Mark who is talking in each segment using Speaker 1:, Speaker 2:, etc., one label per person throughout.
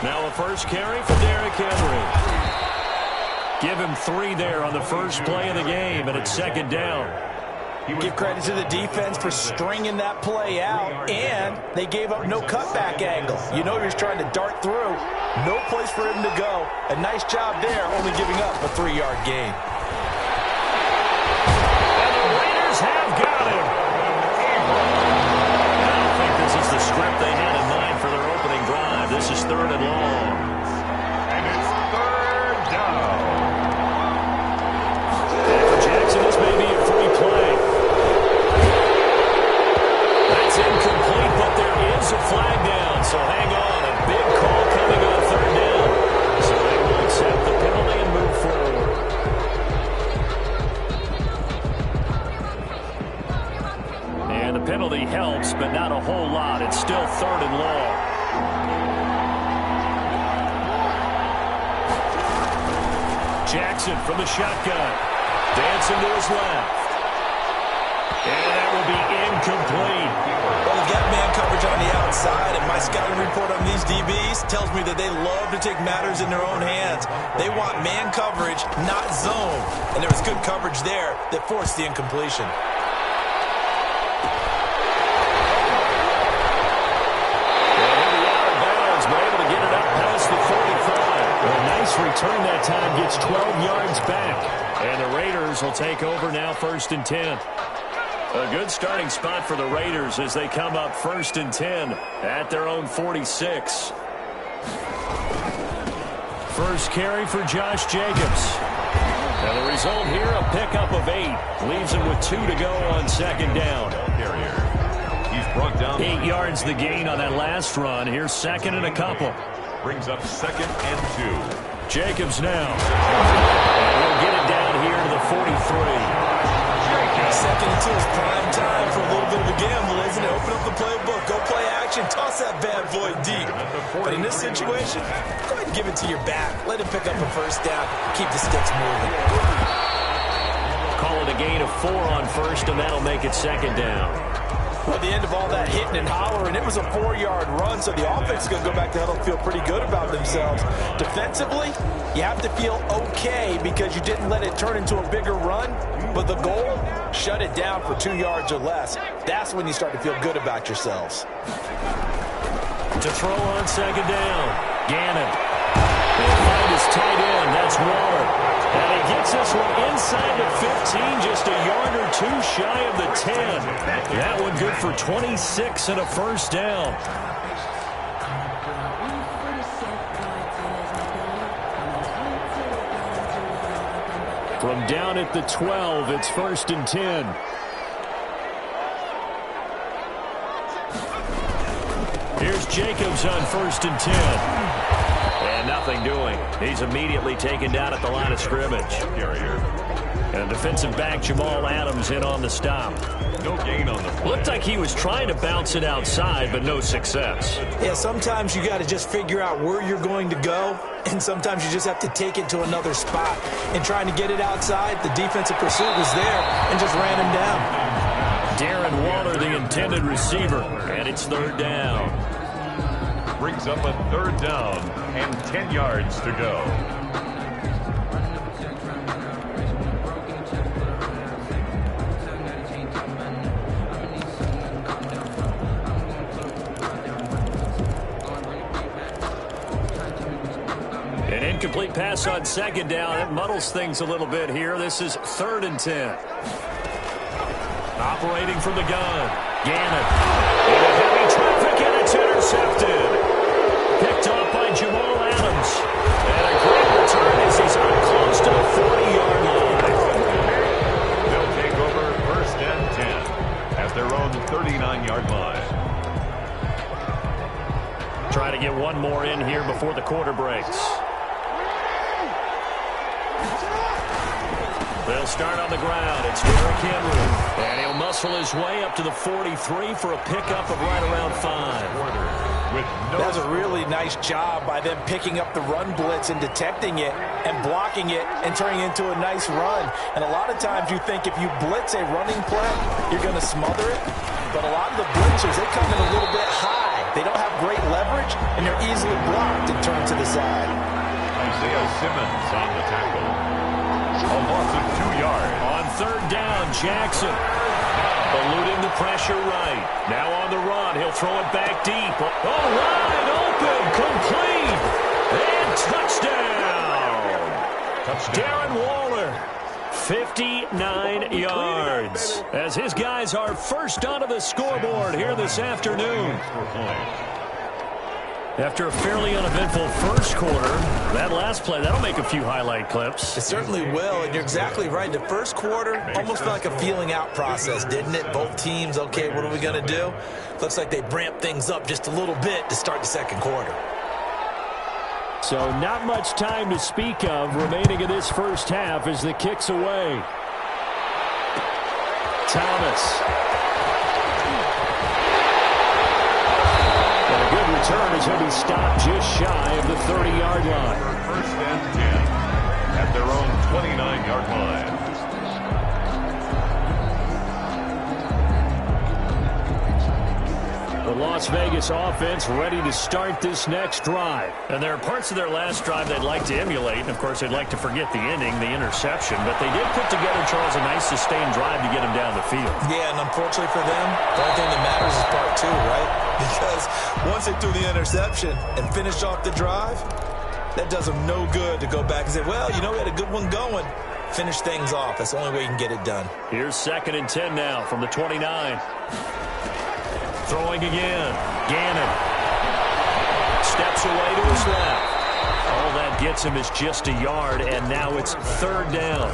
Speaker 1: Now a first carry for Derrick Henry. Give him 3 there on the first play of the game, and it's second down.
Speaker 2: Give credit to the defense for stringing that play out, and they gave up no cutback angle. You know he was trying to dart through. No place for him to go. A nice job there, only giving up a 3-yard gain.
Speaker 1: And the Raiders have got him. I don't think this is the script they had in mind for their opening drive. This is 3rd and long.
Speaker 3: And it's 3rd down.
Speaker 1: And for Jackson, this may be a free play. That's incomplete, but there is a flag down, so hang on. A big call coming on 3rd down. So they will accept the penalty and move forward. And the penalty helps, but not a whole lot. It's still 3rd and long. Jackson from the shotgun. Dancing to his left. And that will be incomplete.
Speaker 2: Well, we've got man coverage on the outside, and my scouting report on these DBs tells me that they love to take matters in their own hands. They want man coverage, not zone. And there was good coverage there that forced the incompletion.
Speaker 1: Return that time, gets 12 yards back. And the Raiders will take over now, 1st and 10. A good starting spot for the Raiders as they come up 1st and 10 at their own 46. First carry for Josh Jacobs. And the result here, a pickup of 8. Leaves him with 2 to go on 2nd down.
Speaker 3: He's brought down
Speaker 1: 8 yards the gain on that last run. Here's 2nd and a couple.
Speaker 3: Brings up 2nd and 2.
Speaker 1: Jacobs now. And we'll get it down here to the 43.
Speaker 2: 2nd and 2 is prime time for a little bit of a gamble, isn't it? Open up the playbook, go play action, toss that bad boy deep. But in this situation, go ahead and give it to your back. Let him pick up a 1st down. Keep the sticks moving.
Speaker 1: Call it a gain of 4 on 1st, and that'll make it 2nd down.
Speaker 2: Well, the end of all that hitting and hollering, it was a 4-yard run, so the offense is going to go back to huddle and feel pretty good about themselves. Defensively, you have to feel okay because you didn't let it turn into a bigger run, but the goal, shut it down for 2 yards or less. That's when you start to feel good about yourselves.
Speaker 1: To throw on 2nd down, Gannon. He'll find his tight end, that's Waller. And he gets this one inside the 15, just a yard or 2 shy of the 10. That one good for 26 and a 1st down. From down at the 12, it's 1st and 10. Here's Jacobs on 1st and 10. And nothing doing. He's immediately taken down at the line of scrimmage. And defensive back Jamal Adams in on the stop.
Speaker 3: No gain on the play.
Speaker 1: Looked like he was trying to bounce it outside, but no success.
Speaker 2: Yeah, sometimes you got to just figure out where you're going to go, and sometimes you just have to take it to another spot. And trying to get it outside, the defensive pursuit was there and just ran him down.
Speaker 1: Darren Waller, the intended receiver, and it's 3rd down.
Speaker 3: Brings up a 3rd down and 10 yards to go.
Speaker 1: An incomplete pass on 2nd down. That muddles things a little bit here. This is 3rd and 10. Operating from the gun. Gannon. Into heavy traffic, and it's intercepted. Picked off by Jamal Adams. And a great return as he's up close to the 40-yard line.
Speaker 3: They'll take over 1st and 10 at their own 39-yard line.
Speaker 1: Try to get one more in here before the quarter breaks. They'll start on the ground. It's Derrick Henry. And he'll muscle his way up to the 43 for a pickup of right around 5.
Speaker 2: That was a really nice job by them picking up the run blitz and detecting it and blocking it and turning it into a nice run. And a lot of times you think if you blitz a running play, you're going to smother it. But a lot of the blitzers, they come in a little bit high. They don't have great leverage, and they're easily blocked and turned to the side.
Speaker 3: Isaiah Simmons on the tackle. A loss of 2 yards.
Speaker 1: On third down, Jackson eluding the pressure right. Now on the run, he'll throw it back deep. Oh, wide open, complete, and touchdown. Darren Waller, 59 yards, as his guys are first onto the scoreboard here this afternoon. After a fairly uneventful first quarter, that last play, that'll make a few highlight clips.
Speaker 2: It certainly will, and you're exactly right. The first quarter almost felt like a feeling out process, didn't it? Both teams, okay, what are we going to do? Looks like they ramped things up just a little bit to start the second quarter.
Speaker 1: So not much time to speak of remaining in this first half as the kick's away. Thomas. Return is going to be stopped just shy of the 30-yard line.
Speaker 3: First and 10 at their own 29-yard line.
Speaker 1: The Las Vegas offense ready to start this next drive. And there are parts of their last drive they'd like to emulate. And, of course, they'd like to forget the ending, the interception. But they did put together, Charles, a nice sustained drive to get them down the field.
Speaker 2: Yeah, and unfortunately for them, the only thing that matters is part two, right? Because once they threw the interception and finished off the drive, that does them no good to go back and say, well, you know, we had a good one going. Finish things off. That's the only way you can get it done.
Speaker 1: Here's 2nd and 10 now from the 29. Throwing again. Gannon. Steps away to his left. All that gets him is just a yard, and now it's 3rd down.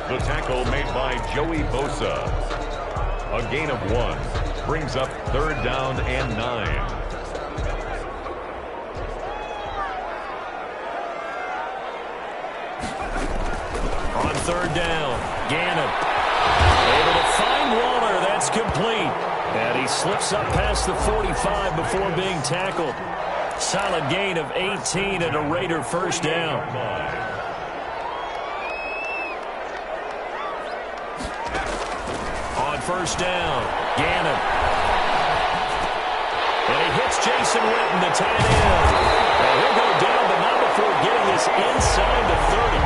Speaker 3: The tackle made by Joey Bosa. A gain of 1. Brings up 3rd down and 9.
Speaker 1: On 3rd down, Gannon able to find Waller. That's complete. And he slips up past the 45 before being tackled. Solid gain of 18 and a Raider first down. On 1st down, Gannon. And he hits Jason Witten, the tight end. And he'll go down, but not before getting this inside the 30.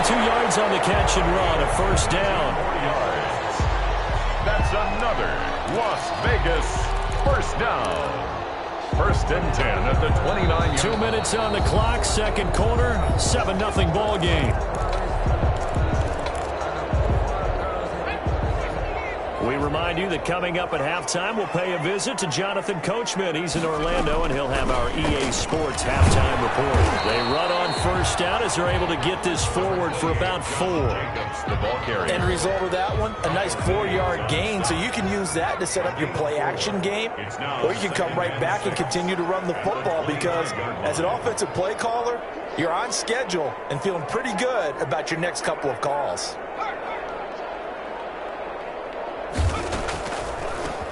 Speaker 1: 22 yards on the catch and run, a first down.
Speaker 3: 40 yards. That's another Las Vegas first down. 1st and 10 at the 29.
Speaker 1: 2 minutes on the clock, second quarter, 7-0 ball game. We remind you that coming up at halftime, we'll pay a visit to Jonathan Coachman. He's in Orlando, and he'll have our EA Sports halftime report. They run on 1st down as they're able to get this forward for about 4.
Speaker 3: The ball carrier.
Speaker 2: End result of that one, a nice 4-yard gain, so you can use that to set up your play-action game, or you can come right back and continue to run the football because as an offensive play caller, you're on schedule and feeling pretty good about your next couple of calls.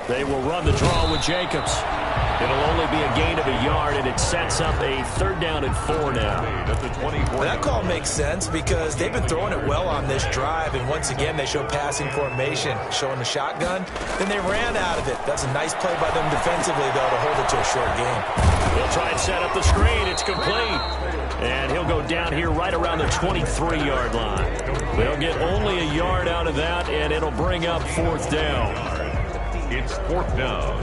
Speaker 1: They will run the draw with Jacobs. It'll only be a gain of a yard, and it sets up a 3rd down and 4 now.
Speaker 2: That call makes sense because they've been throwing it well on this drive, and once again they show passing formation, showing the shotgun. Then they ran out of it. That's a nice play by them defensively, though, to hold it to a short game.
Speaker 1: He'll try and set up the screen. It's complete. And he'll go down here right around the 23-yard line. They'll get only a yard out of that, and it'll bring up 4th down.
Speaker 3: It's 4th down.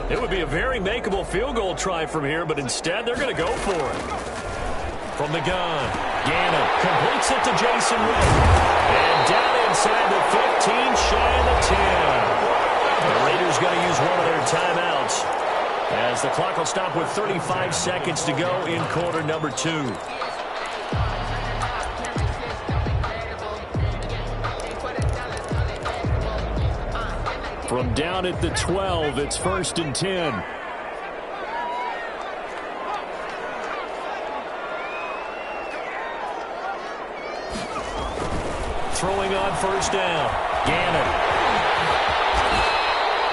Speaker 1: It would be a very makeable field goal try from here, but instead they're going to go for it. From the gun, Gannon completes it to Jason Witten. And down inside the 15, shy of the 10. The Raiders going to use one of their timeouts as the clock will stop with 35 seconds to go in quarter number 2. From down at the 12, it's 1st and 10. Throwing on 1st down, Gannon.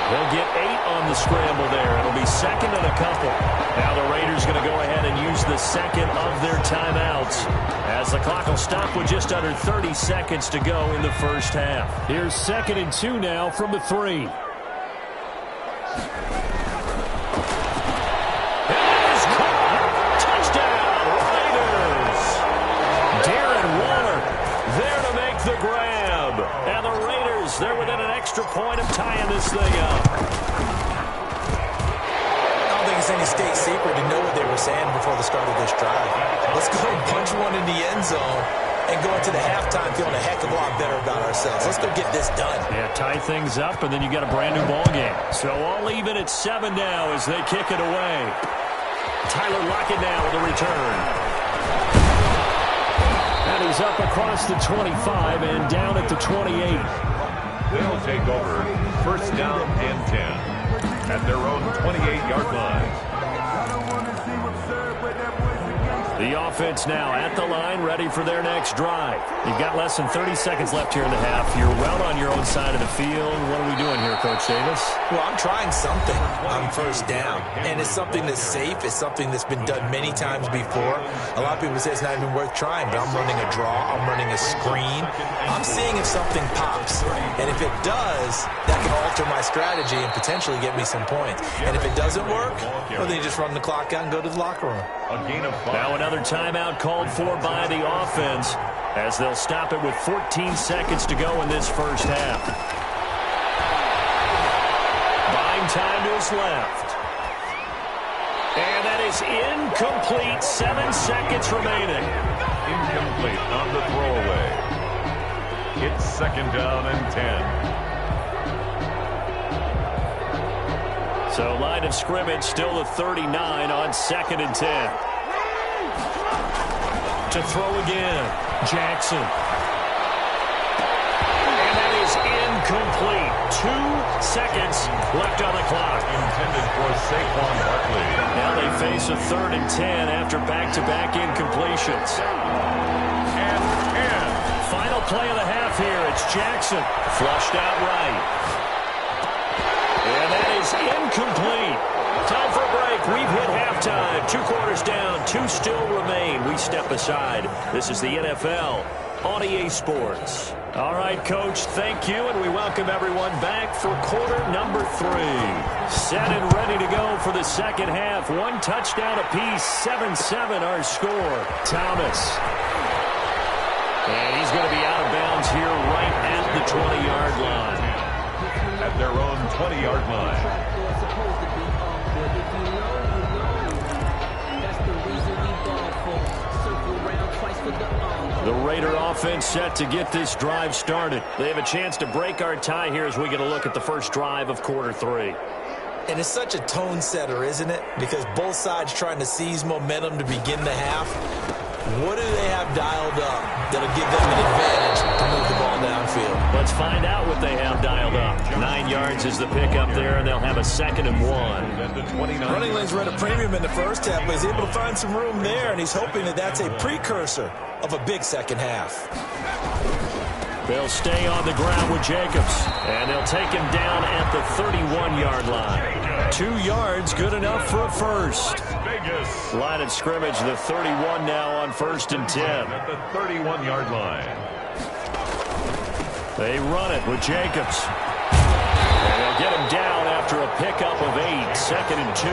Speaker 1: They'll get 8 on the scramble there. It'll be second and a couple. Now the Raiders going to go ahead and use the second of their timeouts, as the clock will stop with just under 30 seconds to go in the first half. Here's 2nd and 2 now from the 3. The grab, and the Raiders, they're within an extra point of tying this thing up.
Speaker 2: I don't think it's any state secret to know what they were saying before the start of this drive. Let's go and punch one in the end zone and go into the halftime feeling a heck of a lot better about ourselves. Let's go get this done.
Speaker 1: Yeah, tie things up, and then you got a brand new ball game. So all even at 7 now as they kick it away. Tyler Lockett now with a return. And he's up across the 25 and down at the 28.
Speaker 3: They'll take over 1st down and 10 at their own 28-yard line.
Speaker 1: The offense now at the line, ready for their next drive. You've got less than 30 seconds left here in the half. You're well on your own side of the field. What are we doing here, Coach Davis?
Speaker 2: Well, I'm trying something on 1st down, and it's something that's safe. It's something that's been done many times before. A lot of people say it's not even worth trying, but I'm running a draw. I'm running a screen. I'm seeing if something pops, and if it does, that can alter my strategy and potentially get me some points. And if it doesn't work, well, then you just run the clock out and go to the locker room.
Speaker 1: Now another timeout called for by the offense, as they'll stop it with 14 seconds to go in this first half. Buying time to his left. And that is incomplete. 7 seconds remaining.
Speaker 3: Incomplete on the throwaway. It's 2nd down and 10.
Speaker 1: So line of scrimmage still the 39 on 2nd and 10. To throw again, Jackson. And that is incomplete. 2 seconds left on the clock.
Speaker 3: Intended for Saquon Barkley.
Speaker 1: Now they face a 3rd and 10 after back-to-back incompletions.
Speaker 3: And
Speaker 1: final play of the half here. It's Jackson. Flushed out right. And that is incomplete. Time for a break. We've hit halftime. 2 quarters down. 2 still remain. We step aside. This is the NFL on EA Sports. All right, Coach, thank you, and we welcome everyone back for quarter number 3. Set and ready to go for the second half. 1 touchdown apiece. 7-7 our score. Thomas. And he's going to be out of bounds here right at the 20-yard line.
Speaker 3: At their own 20-yard line.
Speaker 1: The Raider offense set to get this drive started. They have a chance to break our tie here as we get a look at the first drive of quarter 3.
Speaker 2: And it's such a tone setter, isn't it? Because both sides trying to seize momentum to begin the half. What do they have dialed up that'll give them an advantage to move the ball downfield?
Speaker 1: Let's find out what they have dialed up. 9 yards is the pickup there, and they'll have a 2nd and 1.
Speaker 2: Running lanes were at a premium in the first half, but he's able to find some room there, and he's hoping that that's a precursor of a big second half.
Speaker 1: They'll stay on the ground with Jacobs, and they'll take him down at the 31-yard line. 2 yards, good enough for a first. Line of scrimmage, the 31 now on 1st and 10.
Speaker 3: At the 31-yard line.
Speaker 1: They run it with Jacobs. And they'll get him down after a pickup of 8, 2nd and 2.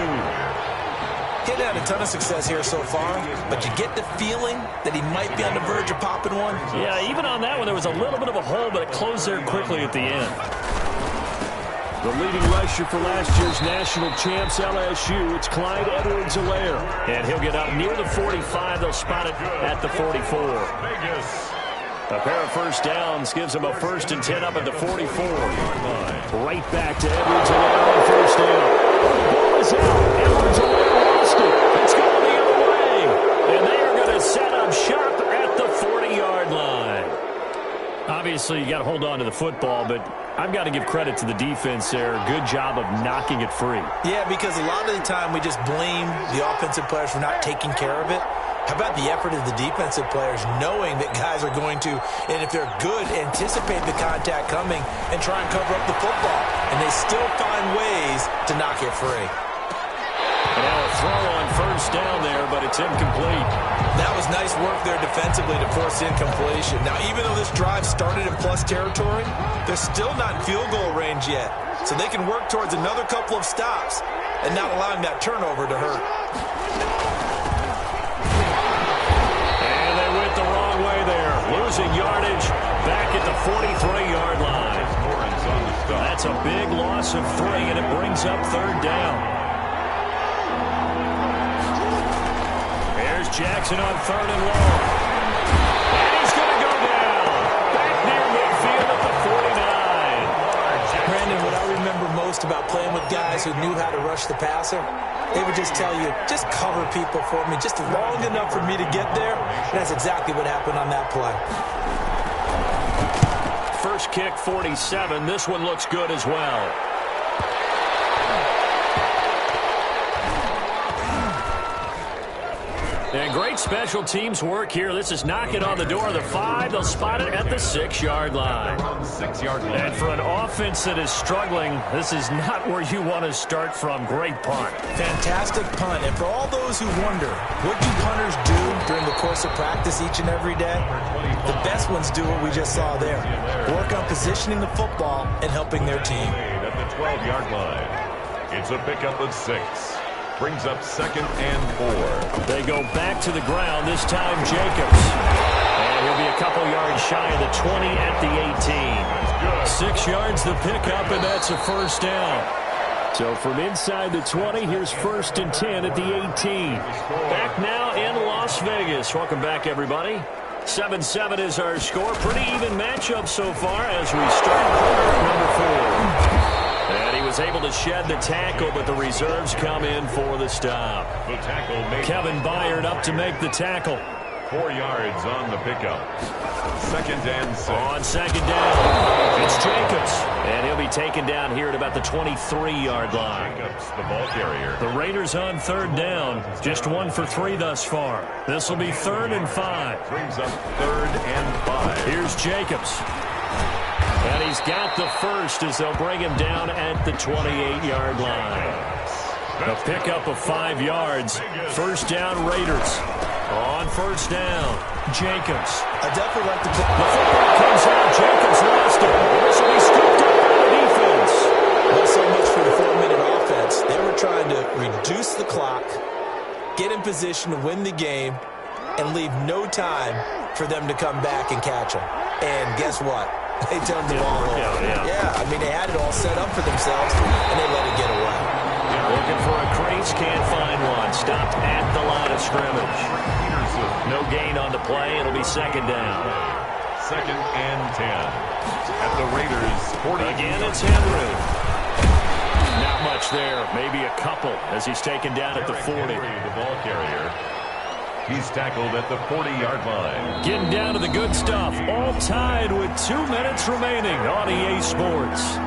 Speaker 2: He's had a ton of success here so far, but you get the feeling that he might be on the verge of popping one.
Speaker 1: Yeah, even on that one, there was a little bit of a hole, but it closed there quickly at the end. The leading rusher for last year's national champs, LSU, it's Clyde Edwards-Helaire. And he'll get up near the 45. They'll spot it at the 44. A pair of first downs gives them a 1st and 10 up at the 44. Right back to Edwards-Helaire on first down. The ball is out. Edwards-Helaire lost it. It's going the other way. And they are going to set up shop at the 40-yard line. Obviously, you got to hold on to the football, but I've got to give credit to the defense there. Good job of knocking it free.
Speaker 2: Yeah, because a lot of the time we just blame the offensive players for not taking care of it. How about the effort of the defensive players knowing that guys are going to, and if they're good, anticipate the contact coming and try and cover up the football. And they still find ways to knock it free.
Speaker 1: And now a throw on first down there, but it's incomplete.
Speaker 2: That was nice work there defensively to force incompletion. Now, even though this drive started in plus territory, they're still not in field goal range yet. So they can work towards another couple of stops and not allowing that turnover to hurt.
Speaker 1: And they went the wrong way there. Losing yardage back at the 43-yard line. That's a big loss of 3, and it brings up third down. There's Jackson on third and long. And he's going to go down. Back near midfield at the 49.
Speaker 2: Brandon, what I remember most about playing with guys who knew how to rush the passer, they would just tell you, just cover people for me, just long enough for me to get there. And that's exactly what happened on that play.
Speaker 1: First kick, 47. This one looks good as well. And great special teams work here. This is knocking on the door of the 5. They'll spot it at the 6-yard line.
Speaker 3: 6-yard line.
Speaker 1: And for an offense that is struggling, this is not where you want to start from. Great punt.
Speaker 2: Fantastic punt. And for all those who wonder, what do punters do during the course of practice each and every day? The best ones do what we just saw there. Work on positioning the football and helping their team.
Speaker 3: At the 12-yard line. It's a pickup of 6. Brings up 2nd and 4.
Speaker 1: They go back to the ground, this time Jacobs. And he'll be a couple yards shy of the 20 at the 18. 6 yards the pickup, and that's a first down. So from inside the 20, here's 1st and 10 at the 18. Back now in Las Vegas. Welcome back, everybody. 7-7 is our score. Pretty even matchup so far as we start quarter number 4. And he was able to shed the tackle, but the reserves come in for the stop.
Speaker 3: The tackle made.
Speaker 1: Kevin Byard up to make the tackle.
Speaker 3: 4 yards on the pickup. 2nd and 6.
Speaker 1: On 2nd down, it's Jacobs. And he'll be taken down here at about the 23-yard line.
Speaker 3: Jacobs, the ball carrier.
Speaker 1: The Raiders on 3rd down. Just 1 for 3 thus far. This will be 3rd and 5.
Speaker 3: Brings up 3rd and 5.
Speaker 1: Here's Jacobs. And he's got the first as they'll bring him down at the 28-yard line. A pickup of 5 yards. First down, Raiders. On first down, Jacobs.
Speaker 2: I definitely like the
Speaker 1: football comes out. Jacobs lost it. This will be scooped up by the defense.
Speaker 2: Not so much for the 4-minute offense. They were trying to reduce the clock, get in position to win the game, and leave no time for them to come back and catch them. And guess what? They turned the ball over. Yeah, I mean, they had it all set up for themselves, and they let it get away.
Speaker 1: Looking for a crease, can't find one. Stopped at the line of scrimmage. No gain on the play. It'll be 2nd down.
Speaker 3: 2nd and 10. At the Raiders' 40.
Speaker 1: Again, it's Henry. Not much there. Maybe a couple as he's taken down at the 40.
Speaker 3: The ball carrier. He's tackled at the 40-yard line.
Speaker 1: Getting down to the good stuff. All tied with 2 minutes remaining on EA Sports.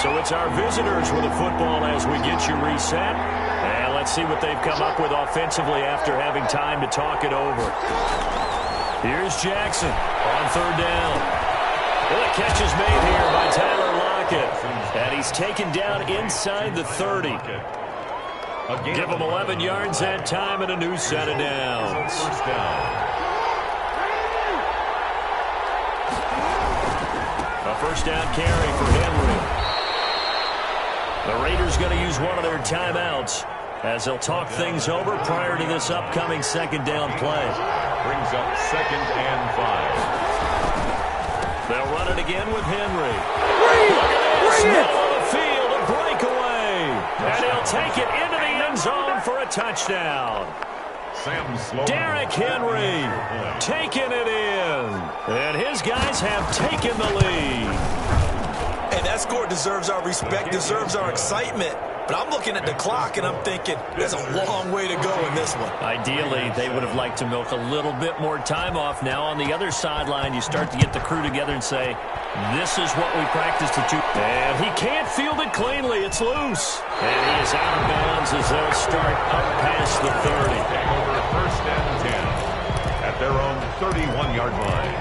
Speaker 1: So it's our visitors with the football as we get you reset. And let's see what they've come up with offensively after having time to talk it over. Here's Jackson on 3rd down. Well, the catch is made here by Tyler Lockett. And he's taken down inside the 30. Give him 11 yards that time and a new set of downs.
Speaker 3: First down.
Speaker 1: A first down carry for Henry. The Raiders going to use one of their timeouts as they'll talk things over prior to this upcoming 2nd down play.
Speaker 3: Brings up 2nd and 5.
Speaker 1: They'll run it again with Henry. Look at this. Middle of the field, a breakaway. And he'll take it into the end zone for a touchdown. Derrick Henry taking it in. And his guys have taken the lead.
Speaker 2: Hey, that score deserves our respect, deserves our excitement. But I'm looking at the clock, and I'm thinking, there's a long way to go in this one.
Speaker 1: Ideally, they would have liked to milk a little bit more time off. Now on the other sideline, you start to get the crew together and say, this is what we practiced at 2. And he can't field it cleanly. It's loose. And he is out of bounds as they'll start up past the 30.
Speaker 3: Over first and 10 at their own 31-yard line.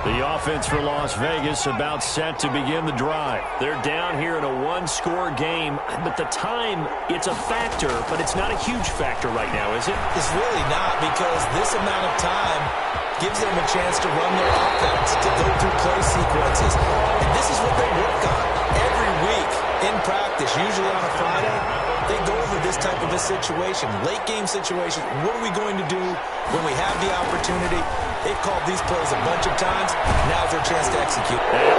Speaker 1: The offense for Las Vegas about set to begin the drive. They're down here in a one-score game, but the time, it's a factor, but it's not a huge factor right now, is it?
Speaker 2: It's really not, because this amount of time gives them a chance to run their offense, to go through play sequences. And this is what they work on every week in practice, usually on a Friday. They go over this type of a situation, late-game situation. What are we going to do when we have the opportunity? They've called these plays a bunch of times. Now's their chance to execute.
Speaker 1: And